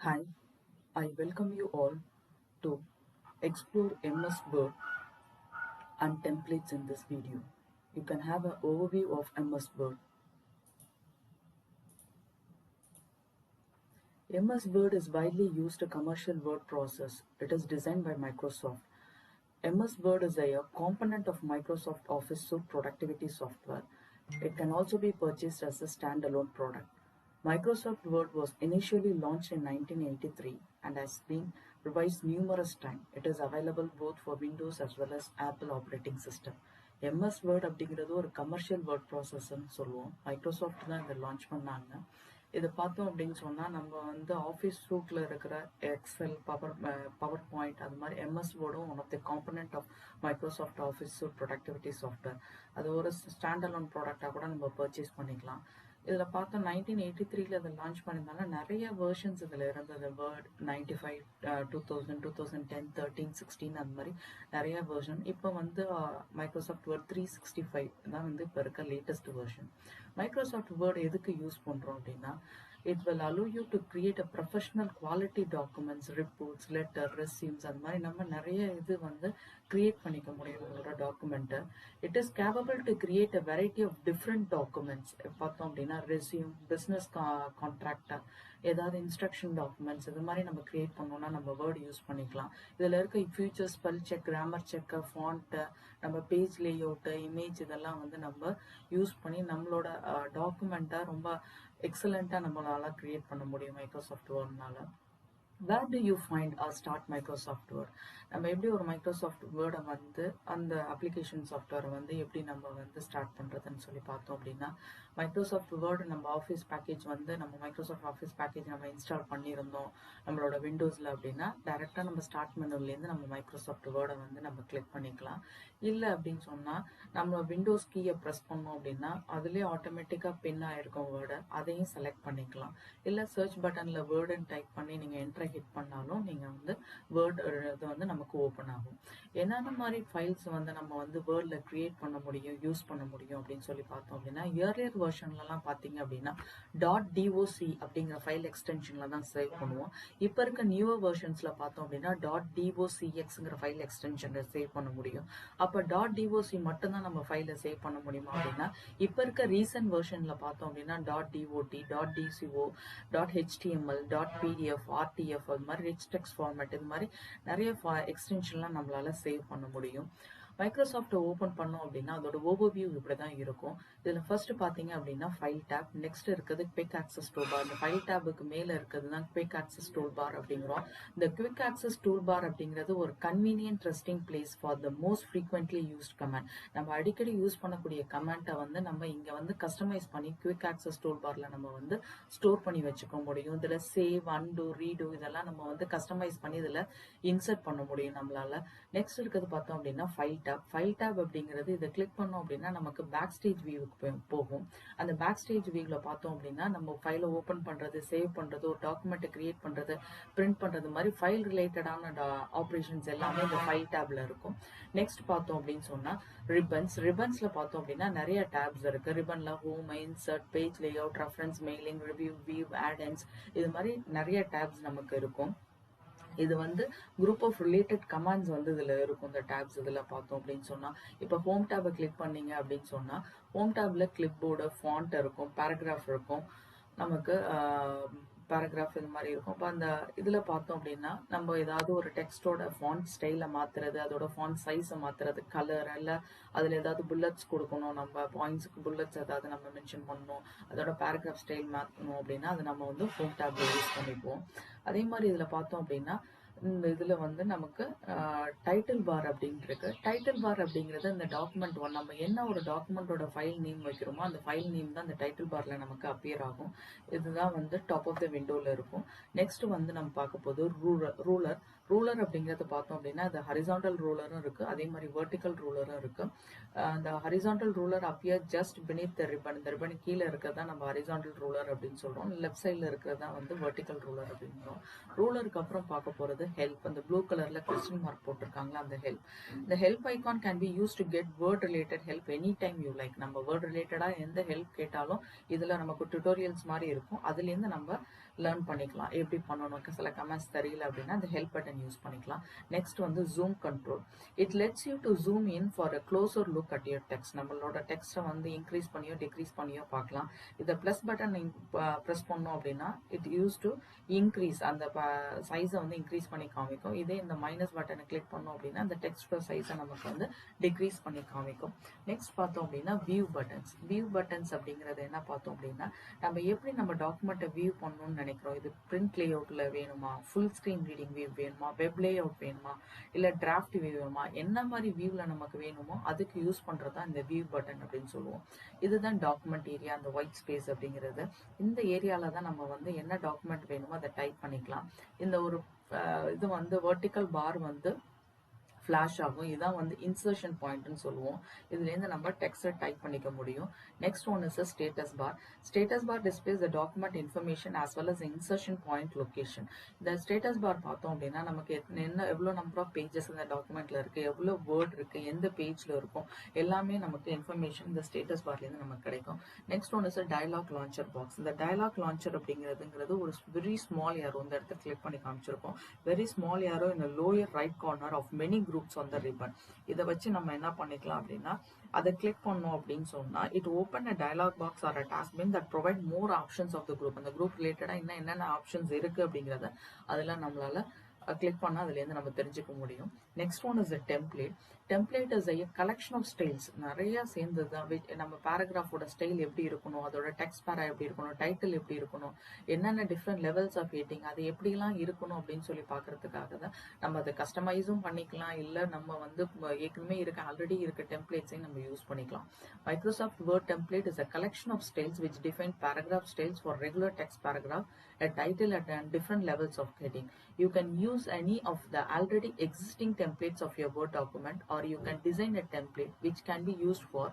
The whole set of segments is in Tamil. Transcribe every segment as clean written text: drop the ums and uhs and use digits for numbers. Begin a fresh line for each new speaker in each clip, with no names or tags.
Hi, I welcome you all to explore MS Word and templates in this video. You can have an overview of MS Word. MS Word is widely used commercial word process. It is designed by Microsoft. MS Word is a component of Microsoft Office suite productivity software. It can also be purchased as a standalone product. Microsoft Word was initially launched in 1983 and has been revised numerous times. It is available both for Windows as well as Apple operating system. MS Word அப்படிங்கிறது ஒரு கமர்ஷியல் வேர்ட் ப்ராசஸ்ன்னு சொல்லுவோம். மைக்ரோசாஃப்ட் தான் இதை லான்ச் பண்ணாங்க. இதை பார்த்தோம் அப்படின்னு சொன்னால் நம்ம வந்து ஆஃபீஸ் சூட்டில் இருக்கிற எக்ஸல் பவர் பாயிண்ட் அது மாதிரி எம்எஸ் வேர்டும் one of the component of Microsoft Office suite productivity software. அது ஒரு ஸ்டாண்ட் அலோன் ப்ராடக்டாக கூட நம்ம பர்ச்சேஸ் பண்ணிக்கலாம். இதில் பார்த்தோம் 1983 அதை லான்ச் பண்ணியிருந்தாங்க. நிறைய வேர்ஷன்ஸ் இதில் இருந்தது. வேர்ட் 95, 2000, 2010, 13, 16 அந்த மாதிரி நிறைய வேர்ஷன். இப்போ வந்து மைக்ரோசாஃப்ட் வேர்ட் 365 தான் வந்து இப்போ இருக்க லேட்டஸ்ட் வேர்ஷன். மைக்ரோசாஃப்ட் வேர்ட் எதுக்கு யூஸ் பண்ணுறோம் அப்படின்னா, it will allow you to create a professional quality documents, reports, letter, resumes அது மாதிரி நம்ம நிறைய இது வந்து create பண்ணிக்க முடியும் நம்மளோட டாக்குமெண்ட்டை. It is capable to create a variety of different documents. பார்த்தோம் அப்படின்னா ரெஸ்யூம், பிஸ்னஸ் கான்ட்ராக்ட், ஏதாவது இன்ஸ்ட்ரக்ஷன் டாக்குமெண்ட்ஸ் இது மாதிரி நம்ம கிரியேட் பண்ணோம்னா நம்ம வேர்டு யூஸ் பண்ணிக்கலாம். இதில் இருக்க ஃபியூச்சர், ஸ்பெல் செக், கிராமர் செக்கு, ஃபாண்ட்டு, நம்ம பேஜ் லேஅவுட்டு, இமேஜ் இதெல்லாம் வந்து நம்ம யூஸ் பண்ணி நம்மளோட டாக்குமெண்ட்டை ரொம்ப எக்ஸலண்ட்டாக நம்மளால கிரியேட் பண்ண முடியும் Microsoft வேர்ட்னால. Where do you find or start Microsoft Word? நம்ம எப்படி ஒரு மைக்ரோசாஃப்ட் வேர்டை வந்து அந்த அப்ளிகேஷன் சாஃப்ட்வேரை வந்து எப்படி நம்ம வந்து ஸ்டார்ட் பண்ணுறதுன்னு சொல்லி பார்த்தோம் அப்படின்னா, மைக்ரோசாஃப்ட் வேர்டு நம்ம ஆஃபீஸ் பேக்கேஜ் வந்து நம்ம மைக்ரோசாஃப்ட் ஆஃபீஸ் பேக்கேஜ் நம்ம இன்ஸ்டால் பண்ணியிருந்தோம் நம்மளோட விண்டோஸில் அப்படின்னா, டேரெக்டாக நம்ம ஸ்டார்ட் மெனுலேருந்து நம்ம மைக்ரோசாஃப்ட் வேர்டை வந்து நம்ம கிளிக் பண்ணிக்கலாம். இல்லை அப்படின்னு சொன்னால் நம்ம விண்டோஸ் கீயை ப்ரெஸ் பண்ணோம் அப்படின்னா அதுலேயே ஆட்டோமேட்டிக்காக பின் ஆகிருக்கும் வேர்டை, அதையும் செலக்ட் பண்ணிக்கலாம். இல்லை சர்ச் பட்டனில் வேர்டுன்னு டைப் பண்ணி நீங்கள் என்ட்ரை ஹிட் பண்ணாலும் நீங்கள் வந்து வேர்ட் இது வந்து நமக்கு ஓப்பன் ஆகும். என்னென்ன மாதிரி ஃபைல்ஸ் வந்து நம்ம வந்து வேர்டில் க்ரியேட் பண்ண முடியும், யூஸ் பண்ண முடியும் அப்படின்னு சொல்லி பார்த்தோம் அப்படின்னா, இயர்லியர் வெர்ஷன்லலாம் பார்த்தீங்க அப்படின்னா .doc அப்படிங்கிற ஃபைல் எக்ஸ்டென்ஷனில் தான் சேவ் பண்ணுவோம். இப்போ இருக்க நியூவர் வெர்ஷன்ஸில் பார்த்தோம் அப்படின்னா .docxங்கிற ஃபைல் எக்ஸ்டென்ஷனில் சேவ் பண்ண முடியும். அப்போ .doc மட்டும்தான் நம்ம ஃபைலை சேவ் பண்ண முடியுமா அப்படின்னா, இப்போ இருக்க ரீசன்ட் வெர்ஷனில் பார்த்தோம் அப்படின்னா .dot, .dco, .html, .pdf, RTF அது மாதிரி ரிச் டெக்ஸ்ட் ஃபார்மேட் இது மாதிரி நிறைய எக்ஸ்டென்ஷன்லாம் நம்மளால சேவ் பண்ண முடியும். மைக்ரோசாஃப்ட்டை ஓப்பன் பண்ணோம் அப்படின்னா அதோட ஓவர்வியூ இப்படி தான் இருக்கும். இதில் ஃபர்ஸ்ட் பார்த்தீங்க அப்படின்னா ஃபைல் டேப், நெக்ஸ்ட் இருக்கிறது குவிக் ஆக்சஸ் டூல் பார். இந்த ஃபைல் டேபுக்கு மேலே இருக்கிறது தான் குவிக் ஆக்சஸ் டூல் பார் அப்படிங்கிறோம். இந்த குவிக் ஆக்சஸ் டூல் பார் அப்படிங்கிறது ஒரு convenient resting place for the most frequently used comment. நம்ம அடிக்கடி யூஸ் பண்ணக்கூடிய கமெண்ட்டை வந்து நம்ம இங்கே வந்து கஸ்டமைஸ் பண்ணி குவிக் ஆக்சஸ் டூல் பாரில் நம்ம வந்து ஸ்டோர் பண்ணி வச்சுக்க முடியும். இதில் சேவ், அன்டூ, ரீடூ இதெல்லாம் நம்ம வந்து கஸ்டமைஸ் பண்ணி இதில் இன்சர்ட் பண்ண முடியும் நம்மளால. நெக்ஸ்ட் இருக்கிறது பார்த்தோம் அப்படின்னா ஃபைல் டேப் அப்படிங்கிறது இதை கிளிக் பண்ணோம் அப்படின்னா நமக்கு பேக் ஸ்டேஜ் வியூவுக்கு போகும். அந்த பேக் ஸ்டேஜ் வியூவில் பார்த்தோம் அப்படின்னா நம்ம ஃபைலை ஓப்பன் பண்ணுறது, சேவ் பண்ணுறது, ஒரு டாக்குமெண்ட்டை கிரியேட் பண்ணுறது, பிரிண்ட் பண்ணுறது மாதிரி ஃபைல் ரிலேட்டடான ஆப்ரேஷன்ஸ் எல்லாமே இந்த ஃபைல் டேப்ல இருக்கும். நெக்ஸ்ட் பார்த்தோம் அப்படின்னு சொன்னால் ரிப்பன்ஸில் பார்த்தோம் அப்படின்னா நிறைய டேப்ஸ் இருக்குது. ரிப்பனில் home, insert, page layout, reference, mailing, review, view, add-ins இது மாதிரி நிறைய டேப்ஸ் நமக்கு இருக்கும். இது வந்து குரூப் ஆஃப் ரிலேட்டட் கமாண்ட்ஸ் வந்து இதில் இருக்கும். இந்த டேப்ஸ் இதில் பார்த்தோம் அப்படின்னு சொன்னால், இப்போ ஹோம் டேபை கிளிக் பண்ணீங்க அப்படின்னு சொன்னால் ஹோம் டேபில் கிளிப் போர்டு, ஃபாண்ட் இருக்கும், பேராகிராஃப் இருக்கும், நமக்கு பேராகிராஃப் இது மாதிரி இருக்கும். இப்போ அந்த இதில் பார்த்தோம் அப்படின்னா நம்ம ஏதாவது ஒரு டெக்ஸ்டோட ஃபாண்ட் ஸ்டைலை மாற்றுறது, அதோட ஃபாண்ட் சைஸை மாற்றுறது, கலர் இல்லை அதில் ஏதாவது புல்லட்ஸ் கொடுக்கணும், நம்ம பாயிண்ட்ஸுக்கு புல்லட்ஸ் ஏதாவது நம்ம மென்ஷன் பண்ணணும், அதோட பேராகிராஃப் ஸ்டைல் மாற்றணும் அப்படின்னா அது நம்ம வந்து ஹோம் டேபில் யூஸ் பண்ணிப்போம். அதே மாதிரி இதில் பார்த்தோம் அப்படின்னா இந்த இதில் வந்து நமக்கு டைட்டில் பார் அப்படின்னு இருக்கு. டைட்டில் பார் அப்படிங்கிறது இந்த டாக்குமெண்ட் ஒன் நம்ம என்ன ஒரு டாக்குமெண்ட்டோட ஃபைல் நேம் வைக்கிறோமோ அந்த ஃபைல் நேம் தான் இந்த டைட்டில் பாரில் நமக்கு அப்பியர் ஆகும். இதுதான் வந்து டாப் ஆஃப் த விண்டோவில் இருக்கும். நெக்ஸ்ட் வந்து நம்ம பார்க்க போது ரூலர் அப்படிங்கிறது பார்த்தோம் அப்படின்னா அது ஹரிசாண்டல் ரூலரும் இருக்கு, அதே மாதிரி வெர்டிக்கல் ரூலரும் இருக்கு. அந்த horizontal ruler appear just beneath the ribbon. இந்த ரிப்பன் கீழே இருக்கிறதா நம்ம ஹரிசாண்டல் ரூலர் அப்படின்னு சொல்றோம். லெஃப்ட் சைடில் இருக்கிறதா வந்து வெர்டிக்கல் ரூலர் அப்படின்றோம். ரூலருக்கு அப்புறம் பார்க்க போறது ஹெல்ப். அந்த ப்ளூ கலர்ல கொஸ்டின் மார்க் போட்டிருக்காங்களா அந்த ஹெல்ப். இந்த help icon can be use to get word related help any time you like. நம்ம வேர்ட் ரிலேட்டடா எந்த ஹெல்ப் கேட்டாலும் இதுல நமக்கு டுட்டோரியல்ஸ் மாதிரி இருக்கும், அதுலேருந்து நம்ம லேர்ன் பண்ணிக்கலாம் எப்படி பண்ணணும். சில கமெண்ட்ஸ் தெரியல அப்படின்னா அந்த ஹெல்ப் பட்டன் யூஸ் பண்ணிக்கலாம். நெக்ஸ்ட் வந்து zoom control. It lets you to zoom in for a closer look at your text. நம்மளோட டெக்ஸ்ட்டை வந்து இன்க்ரீஸ் பண்ணியோ டிக்ரீஸ் பண்ணியோ பார்க்கலாம். இதை ப்ளஸ் பட்டன் ப்ரெஸ் பண்ணோம் அப்படின்னா இட் யூஸ் டு இன்க்ரீஸ், அந்த சைஸை வந்து இன்க்ரீஸ் பண்ணி காமிக்கும். இதே இந்த மைனஸ் பட்டனை கிளிக் பண்ணோம் அப்படின்னா அந்த டெக்ஸ்டோட சைஸை நமக்கு வந்து டிக்ரீஸ் பண்ணி காமிக்கும். நெக்ஸ்ட் பார்த்தோம் அப்படின்னா வியூ பட்டன்ஸ். வியூ பட்டன்ஸ் அப்படிங்கிறது என்ன பார்த்தோம் அப்படின்னா நம்ம எப்படி நம்ம டாக்குமெண்ட்டை வியூ பண்ணணும்னு நினைக்கிறோம். இது பிரிண்ட் லேஅவுட்ல வேணுமா, ஃபுல் ஸ்க்ரீன் ரீடிங் வியூ வேணுமா, வெப் லேஅவுட் வேணுமா, இல்லை டிராஃப்ட் வியூ வேணுமா, என்ன மாதிரி வியூவில் நமக்கு வேணுமோ அதுக்கு யூஸ் பண்ணுறது தான் இந்த வியூ பட்டன் அப்படின்னு சொல்லுவோம். இதுதான் டாக்குமெண்ட் ஏரியா, அந்த ஒயிட் ஸ்பேஸ் அப்படிங்கிறது. இந்த ஏரியாவில் தான் நம்ம வந்து என்ன டாக்குமெண்ட் வேணுமோ அதை டைப் பண்ணிக்கலாம். இந்த ஒரு இது வந்து வெர்டிக்கல் பார் வந்து ஃப்ளாஷ் ஆகும். இதான் வந்து இன்சர்ஷன் பாயிண்ட்னு சொல்லுவோம். இதுலேருந்து நம்ம டெக்ஸ்ட்டை டைப் பண்ணிக்க முடியும். Next one is status bar. Status bar displays the document information as well as insertion point location. இந்த ஸ்டேட்டஸ் பார் பார்த்தோம் அப்படின்னா நமக்கு என்ன எவ்வளோ நம்பர் ஆஃப் பேஜஸ் இந்த டாக்குமெண்ட்ல இருக்கு, எவ்வளோ வேர்ட் இருக்கு, எந்த பேஜ்ல இருக்கும், எல்லாமே நமக்கு இன்ஃபர்மேஷன் இந்த ஸ்டேட்டஸ் பார்லேருந்து நமக்கு கிடைக்கும். Next one is dialog launcher box. இந்த டயலாக் லான்ச்சர் அப்படிங்கிறது ஒரு வெரி ஸ்மால் ஏரோ, இந்த இடத்துல கிளிக் பண்ணி காமிச்சிருக்கோம். Very small arrow in lower right corner of many groups on the ribbon. இதை வச்சு நம்ம என்ன பண்ணிக்கலாம் அப்படின்னா அதை கிளிக் பண்ணோம் அப்படின்னு சொன்னா it open a dialog box or a task bin that provide more options of the group. அந்த group ரிலேட்டடா இன்னும் என்னென்ன ஆப்ஷன்ஸ் இருக்கு அப்படிங்கிறத அதெல்லாம் நம்மளால கிளிக் பண்ணா அதுலேருந்து நம்ம தெரிஞ்சுக்க முடியும். Next one is a template. Template is a collection of styles. நிறைய சேர்ந்தது தான். நம்ம பேராகிராஃபோட ஸ்டைல் எப்படி இருக்கணும், அதோட டெக்ஸ்ட் பேரா எப்படி இருக்கணும், டைட்டில் எப்படி இருக்கணும், என்னென்ன டிஃப்ரெண்ட் லெவல்ஸ் ஆஃப் ஹெட்டிங் அது எப்படிலாம் இருக்கணும் அப்படின்னு சொல்லி பார்க்கறதுக்காக தான் நம்ம அதை கஸ்டமைஸும் பண்ணிக்கலாம். இல்லை நம்ம வந்து ஏற்கனவே ஆல்ரெடி இருக்க டெம்ப்ளேட்ஸையும் நம்ம யூஸ் பண்ணிக்கலாம். Microsoft word template is a collection of styles which define paragraph styles for regular text paragraph, a title at different levels of heading. You can use any of the already existing templates of your Word document, or you can design a template which can be used for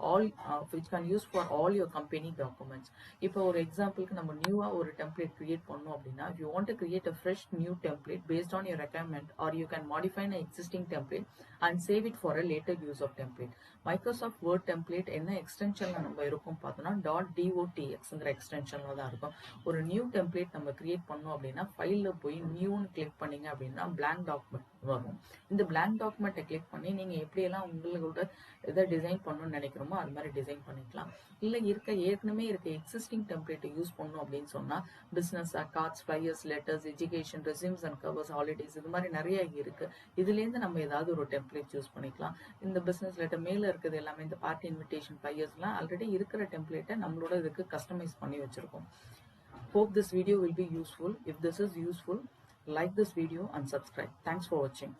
all your company documents. இப்போ ஒரு எக்ஸாம்பிளுக்கு நம்ம நியூவா ஒரு டெம்ப்ளேட் கிரியேட் பண்ணோம் அப்படின்னா if you want to create a fresh new template based on your requirement, or you can modify an existing template and save it for a later use of template. Microsoft word template என்ன எக்ஸ்டென்ஷன்ல நம்ம இருக்கும் பார்த்தோம்னா .dotxங்கிற எக்ஸ்டென்ஷன்ல தான் இருக்கும். ஒரு நியூ டெம்ப்ளேட் நம்ம கிரியேட் பண்ணோம் அப்படின்னா ஃபைல்ல போய் நியூன்னு கிளிக் பண்ணீங்க அப்படின்னா பிளாங்க் டாக்குமெண்ட் வரும். இந்த பிளாங்க் டாக்குமெண்ட்டை கிளிக் பண்ணி நீங்க எப்படியெல்லாம் உங்களோட எதை டிசைன் பண்ணணும்னு நினைக்கிறோமோ அது மாதிரி டிசைன் பண்ணிக்கலாம். இல்லை ஏற்கனவே இருக்க எக்ஸிஸ்டிங் டெம்ப்ளேட்டை யூஸ் பண்ணணும் அப்படின்னு சொன்னா business cards, flyers, letters, education, resumes and covers, holidays, இது மாதிரி நிறைய இருக்கு. இதுலேருந்து நம்ம ஏதாவது ஒரு டெம்ப்ளேட் யூஸ் பண்ணிக்கலாம். இந்த பிசினஸ் லெட்டர் மேல இருக்குது எல்லாமே இந்த பார்ட்டி இன்விடேஷன், ஃபிளையர்ஸ்லாம் ஆல்ரெடி இருக்கிற டெம்ப்ளேட்டை நம்மளோட இதுக்கு கஸ்டமைஸ் பண்ணி வச்சிருக்கோம். Hope this video will be useful. If this is useful, like this video and subscribe. Thanks for watching.